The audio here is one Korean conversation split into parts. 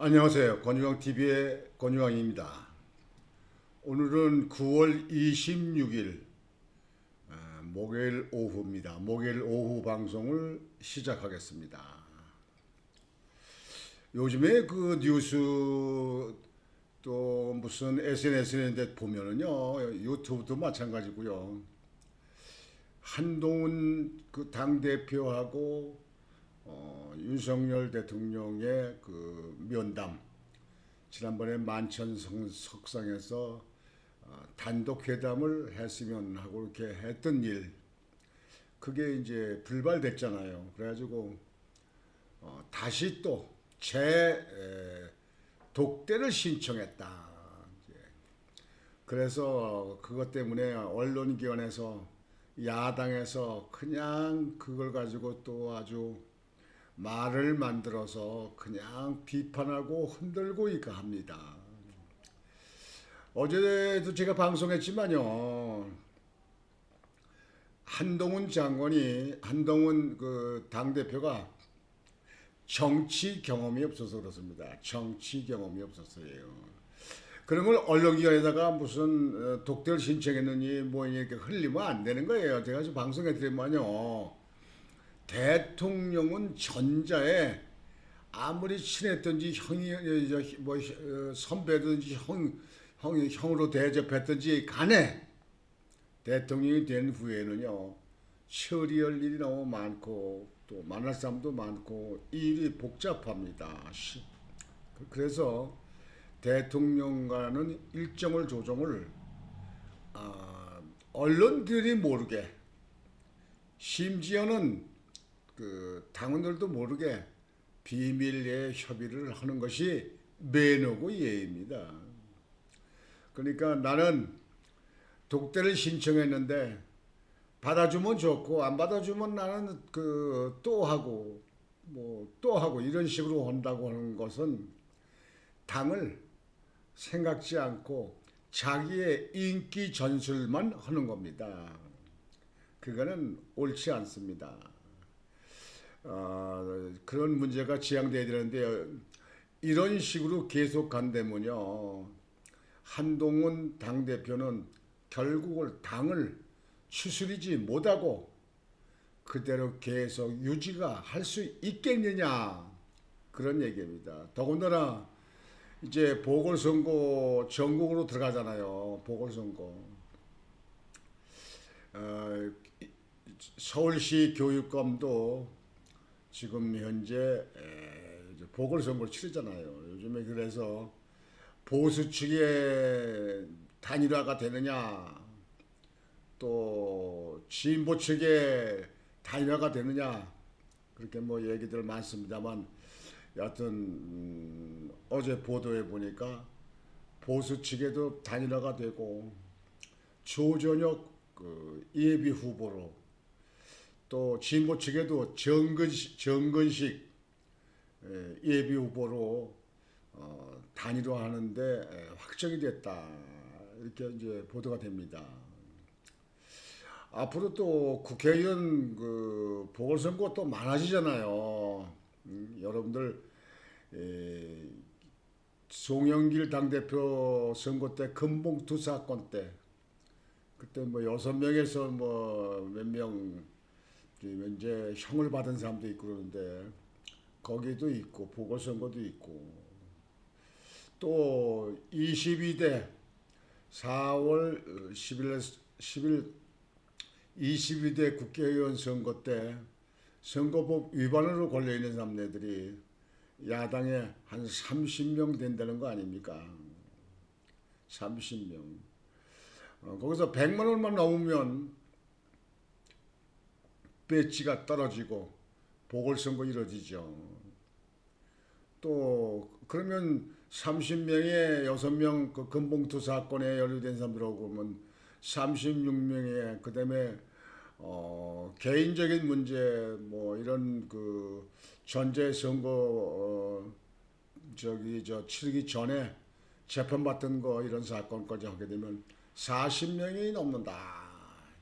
안녕하세요. 권유광TV의 권유광입니다. 오늘은 9월 26일 목요일 오후입니다. 목요일 오후 방송을 시작하겠습니다. 요즘에 그 뉴스 또 무슨 SNS인데 보면은요, 유튜브도 마찬가지고요. 한동훈 그 당대표하고 윤석열 대통령의 그 면담, 지난번에 만천 석상에서 단독 회담을 했으면 하고 이렇게 했던 일, 그게 이제 불발됐잖아요. 그래가지고 다시 또 독대를 신청했다. 그래서 그것 때문에 언론기관에서 야당에서 그냥 그걸 가지고 또 아주 말을 만들어서 그냥 비판하고 흔들고 있까 합니다. 어제도 제가 방송했지만요. 한동훈 그 당대표가 정치 경험이 없어서 그렇습니다. 정치 경험이 없었어요. 그런 걸 언론기관에다가 무슨 독대를 신청했느니 뭐 이렇게 흘리면 안 되는 거예요. 제가 지금 방송해 드리면요. 대통령은 전자에 아무리 친했든지 뭐 선배든지 형으로 대접했든지 간에 대통령이 된 후에는요, 처리할 일이 너무 많고 또 만날 사람도 많고 일이 복잡합니다. 그래서 대통령과는 일정을 조정을 언론들이 모르게, 심지어는 그 당원들도 모르게 비밀리에 협의를 하는 것이 매너고 예의입니다. 그러니까 나는 독대를 신청했는데 받아주면 좋고 안 받아주면 나는 그 또 하고 뭐 또 하고 이런 식으로 한다고 하는 것은 당을 생각지 않고 자기의 인기 전술만 하는 겁니다. 그거는 옳지 않습니다. 그런 문제가 지양돼야 되는데 이런 식으로 계속 간다면요, 한동훈 당대표는 결국을 당을 추스리지 못하고 그대로 계속 유지가 할 수 있겠느냐, 그런 얘기입니다. 더군다나 이제 보궐선거 전국으로 들어가잖아요. 보궐선거. 서울시 교육감도 지금 현재 보궐선거를 치르잖아요. 요즘에 그래서 보수 측의 단일화가 되느냐, 또 진보 측의 단일화가 되느냐, 그렇게 뭐 얘기들 많습니다만, 여하튼 어제 보도해 보니까 보수 측에도 단일화가 되고 조전혁 그 예비 후보로, 또 진보 측에도 정근식 예비 후보로 단일화하는데 확정이 됐다, 이렇게 이제 보도가 됩니다. 앞으로 또 국회의원 그 보궐선거 또 많아지잖아요. 여러분들 송영길 당대표 선거 때 금봉투 사건 때 그때 뭐 6명에서 뭐 몇 명 이제 형을 받은 사람도 있고 그러는데 거기도 있고 보궐선거도 있고, 또 22대 4월 10일 22대 국회의원 선거 때 선거법 위반으로 걸려있는 사람들이 야당에 한 30명 된다는 거 아닙니까? 30명. 거기서 100만 원만 넘으면 배지가 떨어지고 보궐선거 이루어지죠. 또 그러면 30명에 6명 그 금봉투 사건에 연루된 사람들하고 보면 36명에, 그다음에 개인적인 문제 뭐 이런 그 전제 선거 치르기 전에 재판받던 거 이런 사건까지 하게 되면 40명이 넘는다,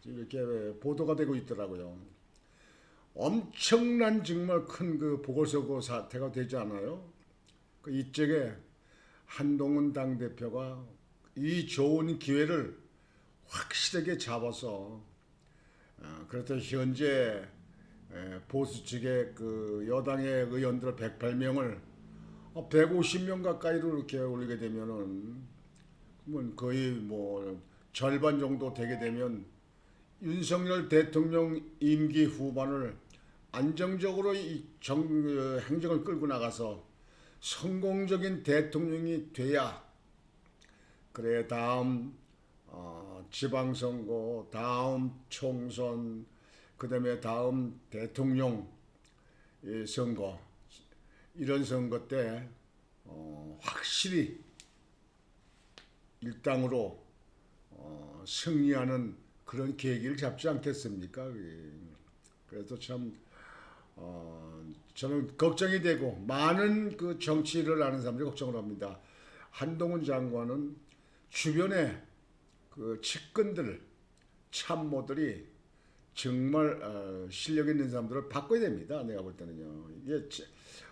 이렇게 보도가 되고 있더라고요. 엄청난 정말 큰 그 보궐선거 사태가 되지 않아요? 그 이쪽에 한동훈 당대표가 이 좋은 기회를 확실하게 잡아서 그래서 현재 보수 측의 그 여당의 의원들 108명을 150명 가까이로 이렇게 올리게 되면은 거의 뭐 절반 정도 되게 되면 윤석열 대통령 임기 후반을 안정적으로 행정을 끌고 나가서 성공적인 대통령이 돼야 그래 다음 지방선거, 다음 총선, 그다음에 다음 대통령 선거 이런 선거 때 확실히 일당으로 승리하는 그런 계기를 잡지 않겠습니까? 그래서 참 저는 걱정이 되고 많은 그 정치를 아는 사람들이 걱정을 합니다. 한동훈 장관은 주변에 그 측근들, 참모들이 정말 실력 있는 사람들을 바꿔야 됩니다. 내가 볼 때는요. 이게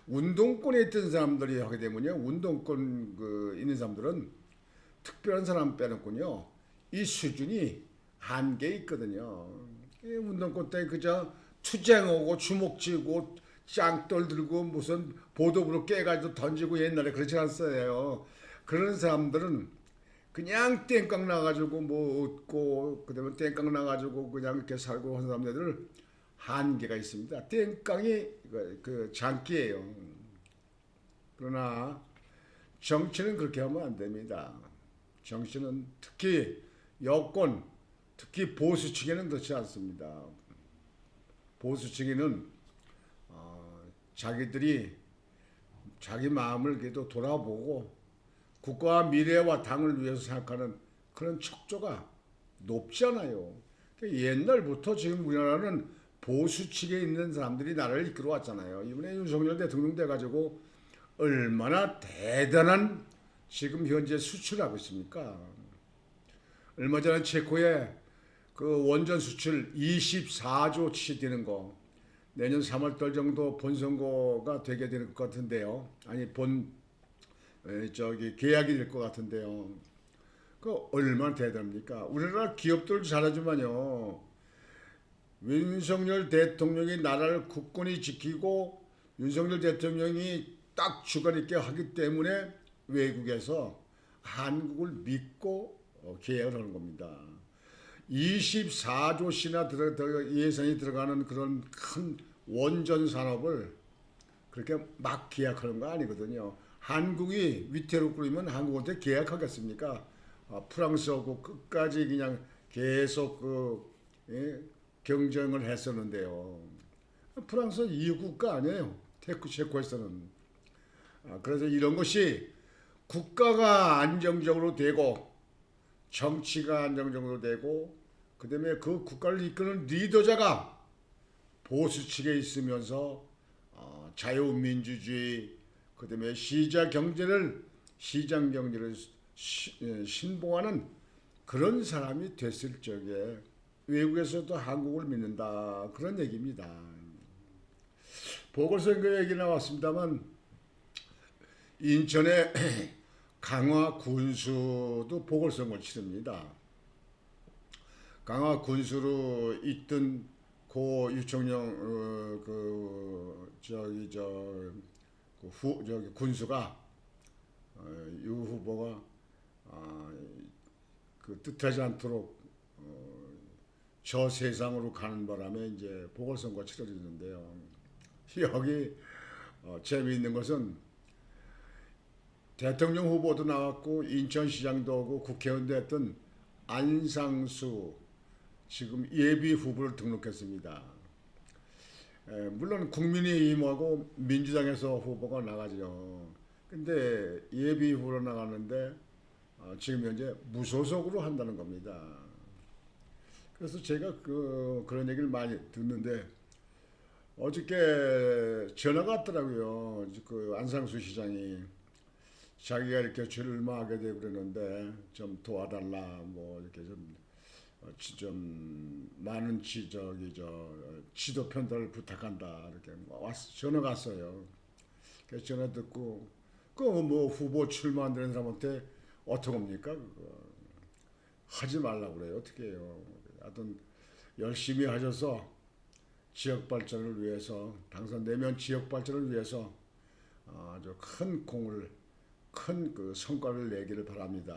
운동권에 있던 사람들이 하게 되면요, 운동권 있는 사람들은 특별한 사람 빼놓고요, 이 수준이 한계 있거든요. 이 운동권 때 그저 투쟁하고 주먹쥐고 짱돌 들고 무슨 보도부로 깨가지고 던지고 옛날에 그렇지 않았어요. 그런 사람들은 그냥 땡깡 나가지고 뭐 얻고 그다음에 땡깡 나가지고 그냥 이렇게 살고 하는 사람들 한계가 있습니다. 땡깡이 그 장기예요. 그러나 정치는 그렇게 하면 안 됩니다. 정치는 특히 여권, 특히 보수 측에는 그렇지 않습니다. 보수 측에는 자기들이 자기 마음을 그래도 돌아보고 국가와 미래와 당을 위해서 생각하는 그런 척조가 높지 않아요. 옛날부터 지금 우리나라는 보수 측에 있는 사람들이 나라를 이끌어 왔잖아요. 이번에 윤석열 대통령 돼가지고 얼마나 대단한 지금 현재 수출하고 있습니까? 얼마 전에 체코에 그 원전 수출 24조치 되는 거 내년 3월달 정도 본선거가 되게 될 것 같은데요. 아니 계약이 될 것 같은데요. 그 얼마나 대단합니까? 우리나라 기업들도 잘하지만요. 윤석열 대통령이 나라를 굳건히 지키고 윤석열 대통령이 딱 주관 있게 하기 때문에 외국에서 한국을 믿고 계약을 하는 겁니다. 24조씩이나 예산이 들어가는 그런 큰 원전 산업을 그렇게 막 계약하는 거 아니거든요. 한국이 위태롭고 그러면 한국한테 계약하겠습니까? 프랑스하고 끝까지 그냥 계속 경쟁을 했었는데요. 프랑스는 EU 국가 아니에요. 체코에서는. 그래서 이런 것이 국가가 안정적으로 되고 정치가 안정적으로 되고 그다음에 그 국가를 이끄는 리더자가 보수 측에 있으면서 자유민주주의 그다음에 시장 경제를 신봉하는 그런 사람이 됐을 적에 외국에서도 한국을 믿는다 그런 얘기입니다. 보궐선거 얘기 나왔습니다만 인천의 강화 군수도 보궐선거를 치릅니다. 강화 군수로 있던 고 유청령 군수가 유 후보가 그 뜻하지 않도록 저 세상으로 가는 바람에 이제 보궐선거가 치러지는데요. 여기 재미있는 것은 대통령 후보도 나왔고 인천시장도 하고 국회의원도 했던 안상수 지금 예비 후보를 등록했습니다. 물론 국민의힘하고 민주당에서 후보가 나가죠. 근데 예비 후보로 나가는데 지금 현재 무소속으로 한다는 겁니다. 그래서 제가 그런 얘기를 많이 듣는데 어저께 전화가 왔더라고요. 그 안상수 시장이 자기가 이렇게 출마하게 되고 그러는데 좀 도와달라 뭐 이렇게 좀 많은 지도 편달을 부탁한다 이렇게 전화가 왔어요. 그래서 전화 듣고 그 뭐 후보 출마 안 되는 사람한테 어떡합니까? 그거. 하지 말라고 그래요. 어떻게 해요? 하여튼 열심히 하셔서 지역 발전을 위해서 당선되면 지역 발전을 위해서 아주 큰 그 성과를 내기를 바랍니다.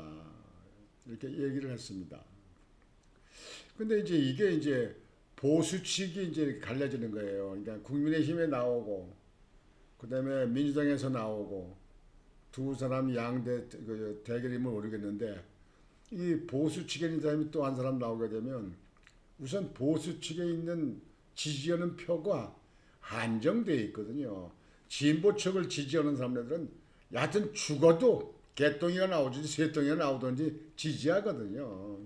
이렇게 얘기를 했습니다. 근데 이제 이게 이제 보수 측이 이제 갈라지는 거예요. 그러니까 국민의힘에 나오고 그다음에 민주당에서 나오고 두 사람 양대 그 대결임을 모르겠는데 이 보수 측에 있는 사람이 또 한 사람 나오게 되면 우선 보수 측에 있는 지지하는 표가 한정되어 있거든요. 진보 측을 지지하는 사람들은 여하튼 죽어도 개똥이가 나오든지 새똥이가 나오든지 지지하거든요.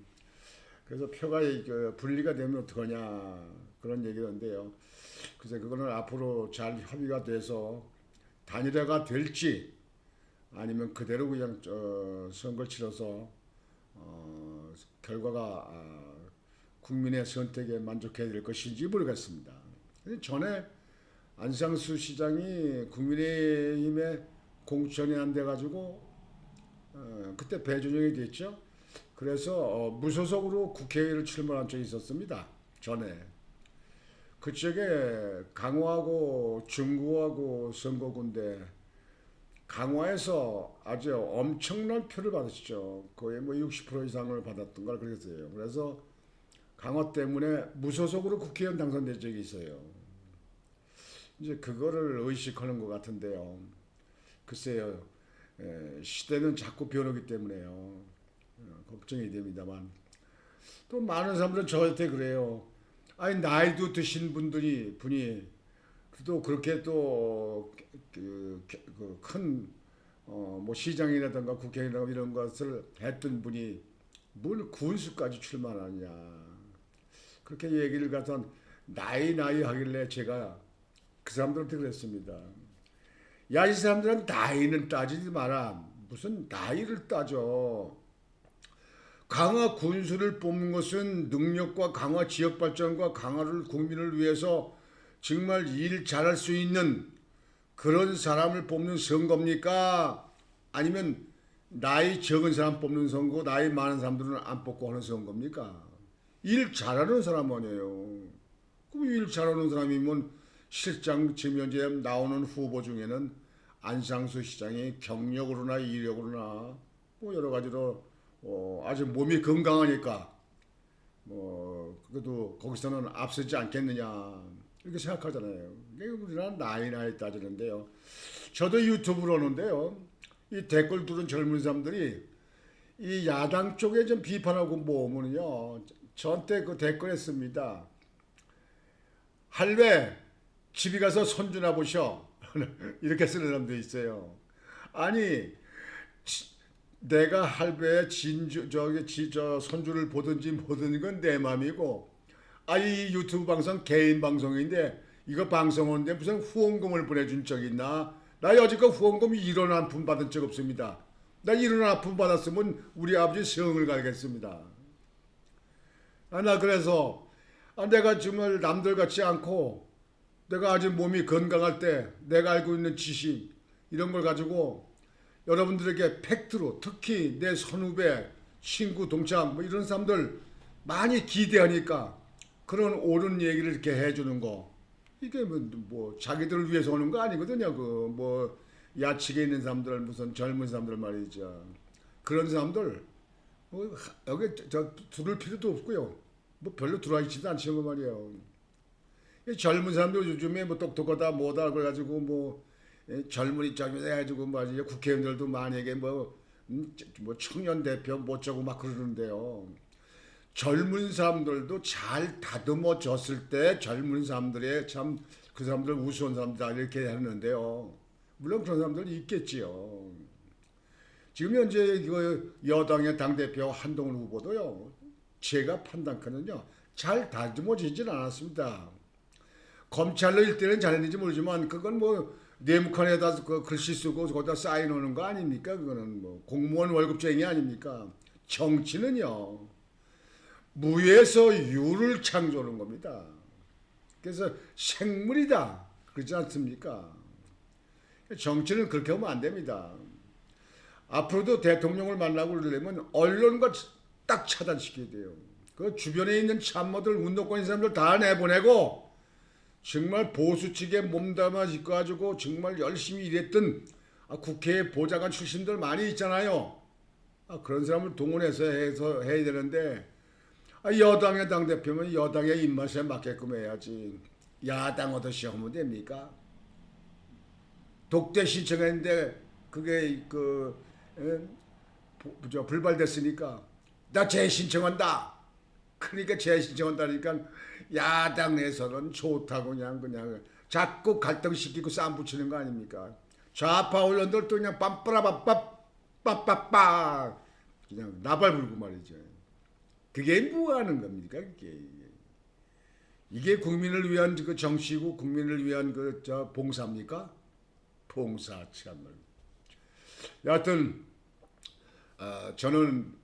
그래서 표가 분리가 되면 어떡하냐 그런 얘기인데요. 그래서 그거는 앞으로 잘 협의가 돼서 단일화가 될지 아니면 그대로 그냥 선거를 치러서 결과가 국민의 선택에 만족해야 될 것인지 모르겠습니다. 전에 안상수 시장이 국민의힘에 공천이 안 돼가지고 그때 배준영이 됐죠. 그래서 무소속으로 국회의원을 출마한 적이 있었습니다. 전에. 그쪽에 강화하고 중구하고 선거구인데 강화에서 아주 엄청난 표를 받으시죠. 거의 뭐 60% 이상을 받았던 걸 그랬어요. 그래서 강화 때문에 무소속으로 국회의원 당선된 적이 있어요. 이제 그거를 의식하는 것 같은데요. 글쎄요. 시대는 자꾸 변하기 때문에요. 걱정이 됩니다만. 또 많은 사람들은 저한테 그래요. 아니 나이도 드신 분이 또 그렇게 또 큰 뭐 시장이라든가 국회의원이라든가 이런 것을 했던 분이 뭘 군수까지 출마하냐 그렇게 얘기를 갖다 나이 하길래 제가 그 사람들한테 그랬습니다. 야, 이 사람들은 나이는 따지지 마라. 무슨 나이를 따져. 강화 군수를 뽑는 것은 능력과 강화 지역 발전과 강화를 국민을 위해서 정말 일 잘할 수 있는 그런 사람을 뽑는 선거입니까? 아니면 나이 적은 사람 뽑는 선거, 나이 많은 사람들은 안 뽑고 하는 선거입니까? 일 잘하는 사람 아니에요. 그럼 일 잘하는 사람이면 실장 지금 현재 나오는 후보 중에는 안상수 시장이 경력으로나 이력으로나 뭐 여러 가지로 아주 몸이 건강하니까 뭐 그래도 거기서는 앞서지 않겠느냐 이렇게 생각하잖아요. 우리나라 나이 따지는데요. 저도 유튜브를 하는데요. 이 댓글 두는 젊은 사람들이 이 야당 쪽에 좀 비판하고 모으면요. 저한테 그 댓글 했습니다. 할배 집에 가서 손주나 보셔. 이렇게 쓰는 사람도 있어요. 아니 내가 할배의 손주를 보든지 뭐든 건 내 맘이고 이 유튜브 방송 개인 방송인데 이거 방송하는데 무슨 후원금을 보내준 적 있나? 나 여지껏 후원금 1원 한 푼 받은 적 없습니다. 나 1원 한 푼 받았으면 우리 아버지 성을 갈겠습니다. 나 그래서 내가 정말 남들 같지 않고 내가 아주 몸이 건강할 때 내가 알고 있는 지식 이런 걸 가지고 여러분들에게 팩트로 특히 내 선후배, 친구, 동창 뭐 이런 사람들 많이 기대하니까 그런 옳은 얘기를 이렇게 해주는 거 이게 뭐 자기들을 위해서 하는 거 아니거든요. 그 뭐 야측에 있는 사람들 무슨 젊은 사람들 말이죠. 그런 사람들 뭐 여기 두를 필요도 없고요. 뭐 별로 들어와 있지도 않지만 말이에요. 젊은 사람들 요즘에 뭐 똑똑하다 뭐다 그래가지고 뭐 젊은이 짝이 해가지고 말이죠. 국회의원들도 만약에 뭐 청년 대표 뭐쩌고 막 그러는데요. 젊은 사람들도 잘 다듬어졌을 때 젊은 사람들의 참 그 사람들 우스운 사람들다 이렇게 하는데요. 물론 그런 사람들이 있겠지요. 지금 현재 그 여당의 당대표 한동훈 후보도요. 제가 판단하는요. 잘 다듬어지진 않았습니다. 검찰로 일 때는 잘했는지 모르지만 그건 뭐 네모칸에다 그 글씨 쓰고 거기다 사인하는 거 아닙니까? 그거는 뭐 공무원 월급쟁이 아닙니까? 정치는요. 무에서 유를 창조하는 겁니다. 그래서 생물이다. 그렇지 않습니까? 정치는 그렇게 하면 안 됩니다. 앞으로도 대통령을 만나고 그러려면 언론과 딱 차단시켜야 돼요. 그 주변에 있는 참모들, 운동권 있는 사람들 다 내보내고 정말 보수 측에 몸담아 가지고 정말 열심히 일했던 국회 보좌관 출신들 많이 있잖아요. 그런 사람을 동원해서 해야 되는데 여당의 당대표면 여당의 입맛에 맞게끔 해야지. 야당 얻으시 하면 됩니까? 독대 신청했는데 그게 불발됐으니까 나 재신청한다. 그러니까 재신청한다니까 야당 내에서는 좋다고 그냥 자꾸 갈등시키고 싸움 붙이는 거 아닙니까? 좌파 언론들 또 그냥 빰빠라빠빠빠빠빠 그냥 나발 불고 말이죠. 그게 뭐 하는 겁니까? 이게 국민을 위한 그 정치고 국민을 위한 봉사입니까? 봉사 참을. 여하튼 저는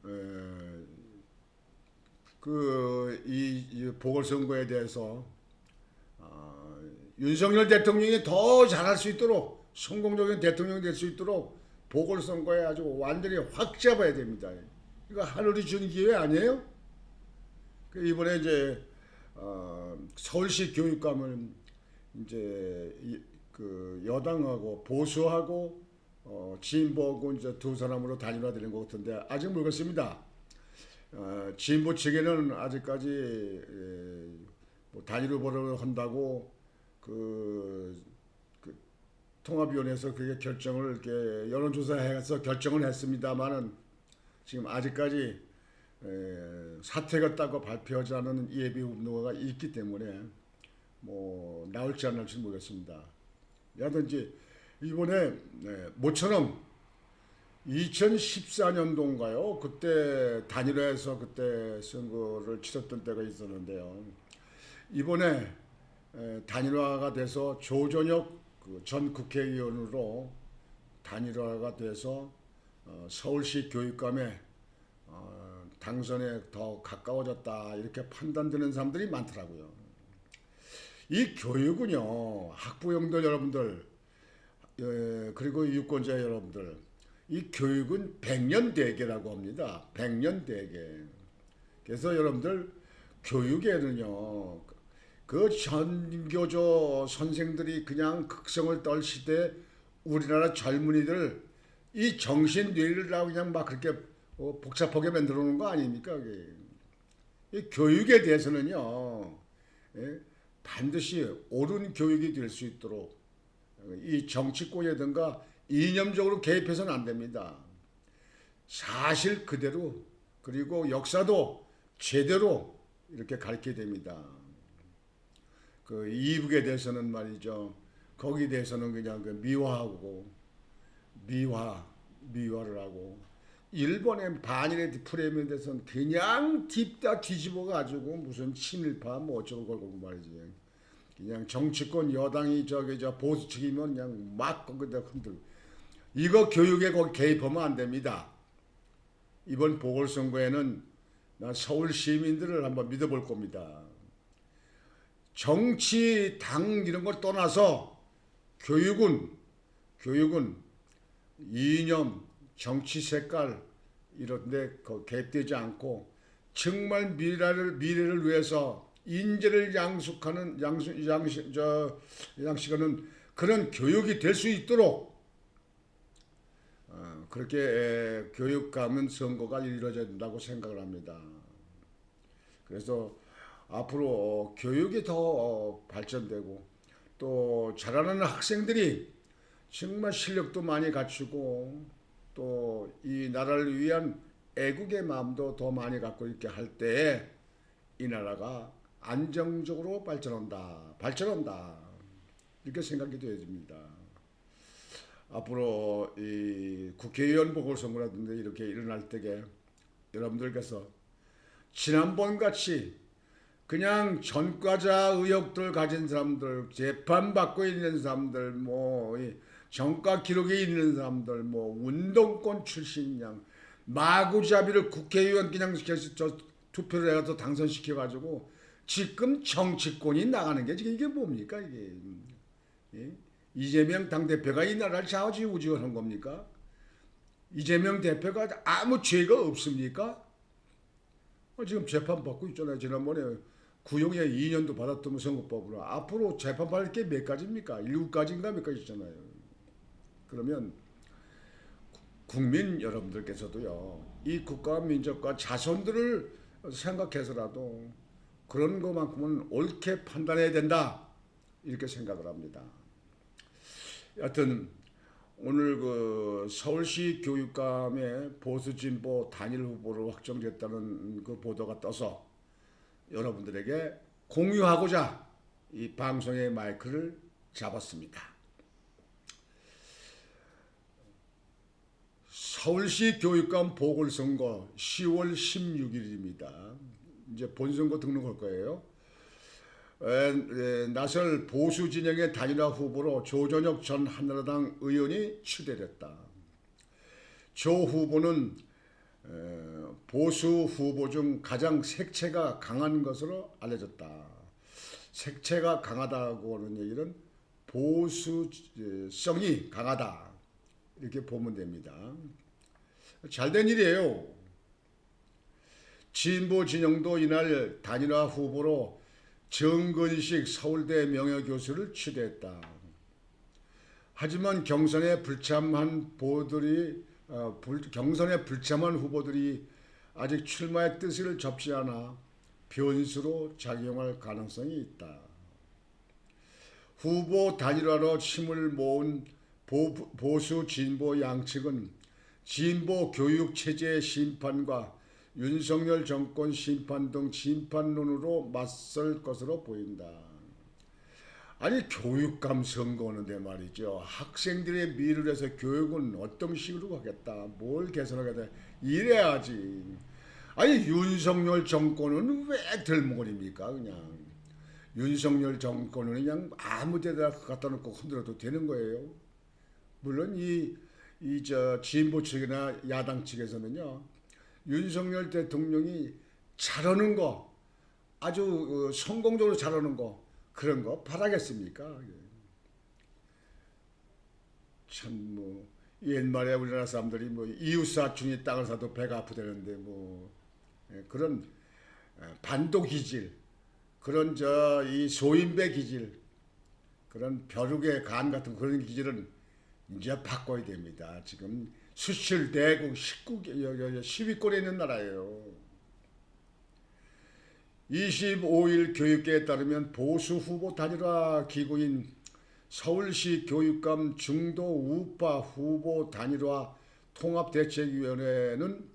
이 보궐선거에 대해서 윤석열 대통령이 더 잘할 수 있도록 성공적인 대통령이 될 수 있도록 보궐선거에 아주 완전히 확 잡아야 됩니다. 이거 하늘이 준 기회 아니에요? 이번에 이제 서울시 교육감을 이제 여당하고 보수하고 진보하고 이제 두 사람으로 단일화되는 것 같은데 아직 모르겠습니다. 진보 측에는 아직까지 단일후보를 한다고 통합위원회에서 그게 결정을 이렇게 여론조사해서 결정을 했습니다만은 지금 아직까지 사퇴했다고 발표하지 않은 예비 후보가 있기 때문에 뭐 나올지 안 나올지 모르겠습니다. 야든지 이번에 모처럼 2014년도인가요? 그때 단일화해서 그때 선거를 치렀던 때가 있었는데요. 이번에 단일화가 돼서 조전혁 전 국회의원으로 단일화가 돼서 서울시 교육감에 당선에 더 가까워졌다 이렇게 판단되는 사람들이 많더라고요. 이 교육은요, 학부형들 여러분들 그리고 유권자 여러분들, 이 교육은 백년대계라고 합니다. 백년대계. 그래서 여러분들 교육에는요, 그 전교조 선생들이 그냥 극성을 떨시되 우리나라 젊은이들 이 정신 뇌를 그냥 막 그렇게 복잡하게 만들어 놓은 거 아닙니까? 이 교육에 대해서는요, 반드시 옳은 교육이 될 수 있도록 이 정치권이라든가 이념적으로 개입해서는 안 됩니다. 사실 그대로 그리고 역사도 제대로 이렇게 가르쳐야 됩니다. 이북에 대해서는 말이죠. 거기에 대해서는 그냥 미화하고 미화를 하고 일본의 반일의 프레임에 대해서는 그냥 뒤집어 가지고 무슨 친일파 뭐 어쩌고 그러고 말이지. 그냥 정치권 여당이 보수 측이면 그냥 막 거기다 흔들고. 이거 교육에 거기 개입하면 안 됩니다. 이번 보궐선거에는 나 서울 시민들을 한번 믿어볼 겁니다. 정치, 당 이런 걸 떠나서 교육은 이념, 정치 색깔 이런 데 개입되지 않고 정말 미래를 위해서 인재를 양식하는 그런 교육이 될 수 있도록 그렇게 교육감은 선거가 이루어져야 된다고 생각을 합니다. 그래서 앞으로 교육이 더 발전되고 또 자라나는 학생들이 정말 실력도 많이 갖추고 또 이 나라를 위한 애국의 마음도 더 많이 갖고 이렇게 할 때에 이 나라가 안정적으로 발전한다 이렇게 생각이 되어집니다. 앞으로 이 국회의원 보궐선거라든지 이렇게 일어날 때에 여러분들께서 지난번 같이 그냥 전과자 의혹들 가진 사람들, 재판받고 있는 사람들, 전과 기록이 있는 사람들, 운동권 출신 마구잡이를 국회의원 그냥 투표를 해서 당선시켜가지고 지금 정치권이 나가는 게 지금 이게 뭡니까 이게? 예? 이재명 당대표가 이 나라를 좌지우지한 겁니까? 이재명 대표가 아무 죄가 없습니까? 지금 재판받고 있잖아요. 지난번에 구형에 2년도 받았던 선거법으로. 앞으로 재판받을 게 몇 가지입니까? 7가지인가 몇 가지 있잖아요. 그러면 국민 여러분들께서도요, 이 국가와 민족과 자손들을 생각해서라도 그런 것만큼은 옳게 판단해야 된다, 이렇게 생각을 합니다. 여하튼 오늘 그 서울시 교육감의 보수 진보 단일 후보로 확정됐다는 그 보도가 떠서 여러분들에게 공유하고자 이 방송의 마이크를 잡았습니다. 서울시 교육감 보궐선거 10월 16일입니다. 이제 본선거 등록할 거예요. 나설 보수 진영의 단일화 후보로 조전혁 전 한나라당 의원이 추대됐다. 조 후보는 보수 후보 중 가장 색채가 강한 것으로 알려졌다. 색채가 강하다고 하는 얘기는 보수성이 강하다, 이렇게 보면 됩니다. 잘된 일이에요. 진보 진영도 이날 단일화 후보로 정근식 서울대 명예교수를 추대했다. 하지만 경선에 불참한 후보들이 아직 출마의 뜻을 접지 않아 변수로 작용할 가능성이 있다. 후보 단일화로 힘을 모은 보수 진보 양측은 진보 교육 체제의 심판과 윤석열 정권 심판 등 심판론으로 맞설 것으로 보인다. 아니, 교육감 선거하는데 말이죠. 학생들의 미래를 위해서 교육은 어떤 식으로 하겠다, 뭘 개선하겠다, 이래야지. 아니, 윤석열 정권은 왜 들먹거립니까? 그냥 윤석열 정권은 그냥 아무 데다 갖다 놓고 흔들어도 되는 거예요. 물론 진보 측이나 야당 측에서는요, 윤석열 대통령이 잘하는 거, 아주 성공적으로 잘하는 거, 그런 거 바라겠습니까? 참 옛말에 우리나라 사람들이 이웃사촌이 땅을 사도 배가 아프다는데 그런 반도 기질, 그런 이 소인배 기질, 그런 벼룩의 간 같은 그런 기질은 이제 바꿔야 됩니다. 지금 수출대국 10위권에 있는 나라예요. 25일 교육계에 따르면 보수 후보 단일화 기구인 서울시 교육감 중도 우파 후보 단일화 통합대책위원회는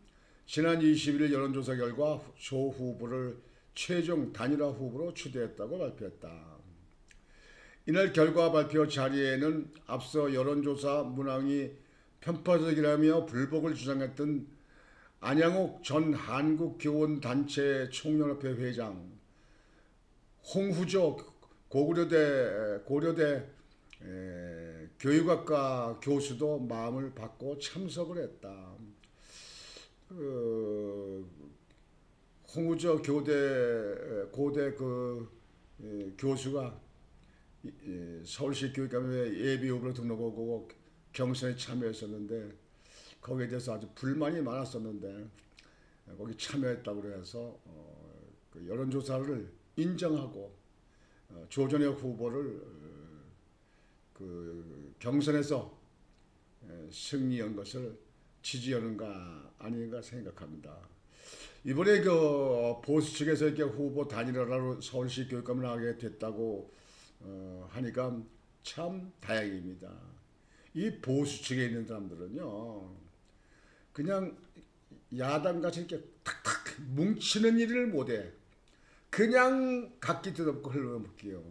지난 21일 여론조사 결과 조 후보를 최종 단일화 후보로 추대했다고 발표했다. 이날 결과 발표 자리에는 앞서 여론조사 문항이 편파적이라며 불복을 주장했던 안양옥 전 한국교원단체 총연합회 회장, 홍후조 고려대 교육학과 교수도 마음을 받고 참석을 했다. 홍후조 고대 교수가 서울시 교육감에 예비 후보로 등록하고 경선에 참여했었는데, 거기에 대해서 아주 불만이 많았었는데 거기 참여했다고 해서 그 여론조사를 인정하고 조전혁 후보를 그 경선에서 승리한 것을 지지하는가 아닌가 생각합니다. 이번에 그 보수 측에서 이렇게 후보 단일화로 서울시 교육감을 하게 됐다고 하니까 참 다행입니다. 이 보수 측에 있는 사람들은요, 그냥 야당같이 이렇게 탁탁 뭉치는 일을 못해. 그냥 각기 뜯어먹고 흘러먹기요.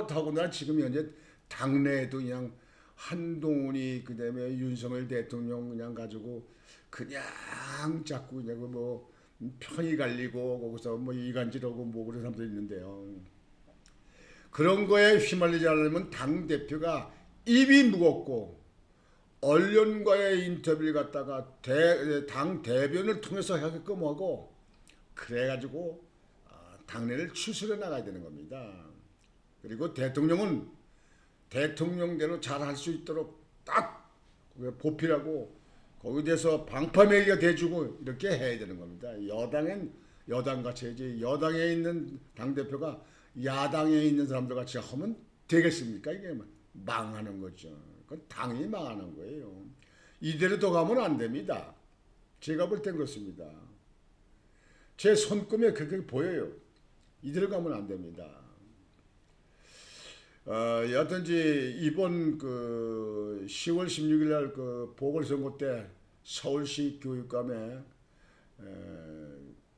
더구나 지금 현재 당내에도 그냥 한동훈이, 그다음에 윤석열 대통령 그냥 가지고 그냥 자꾸 그냥 편이 갈리고 거기서 이간질하고 그런 사람도 있는데요. 그런 거에 휘말리지 않으면 당대표가 입이 무겁고 언론과의 인터뷰를 갖다가 당 대변을 통해서 하게끔 하고, 그래가지고 당내를 추스려 나가야 되는 겁니다. 그리고 대통령은 대통령대로 잘 할 수 있도록 딱 보필하고 거기에 대해서 방파매기가 돼주고 이렇게 해야 되는 겁니다. 여당은 여당같이 해야지 여당에 있는 당대표가 야당에 있는 사람들 같이 하면 되겠습니까? 이게 망하는 거죠. 그건 당이 망하는 거예요. 이대로 더 가면 안 됩니다. 제가 볼 땐 그렇습니다. 제 손금에 그렇게 보여요. 이대로 가면 안 됩니다. 여하튼지 이번 그 10월 16일 날 그 보궐선거 때 서울시 교육감에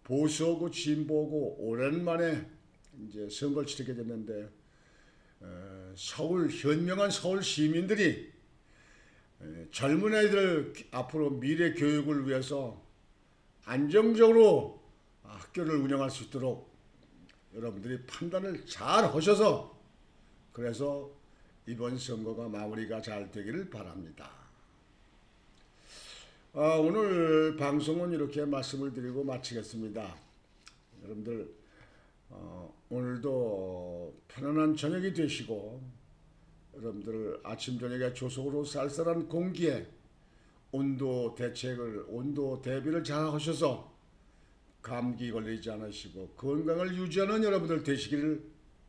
보수하고 진보하고 오랜만에 이제 선거를 치르게 됐는데 현명한 서울 시민들이 젊은 아이들 앞으로 미래 교육을 위해서 안정적으로 학교를 운영할 수 있도록 여러분들이 판단을 잘 하셔서 그래서 이번 선거가 마무리가 잘 되기를 바랍니다. 오늘 방송은 이렇게 말씀을 드리고 마치겠습니다. 여러분들 오늘도 편안한 저녁이 되시고 여러분들 아침 저녁에 조속으로 쌀쌀한 공기에 온도 대비를 잘 하셔서 감기 걸리지 않으시고 건강을 유지하는 여러분들 되시기를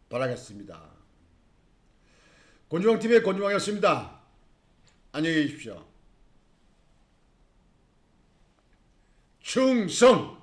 바라겠습니다. 곤주왕TV의 곤주왕이었습니다. 안녕히 계십시오. 충성!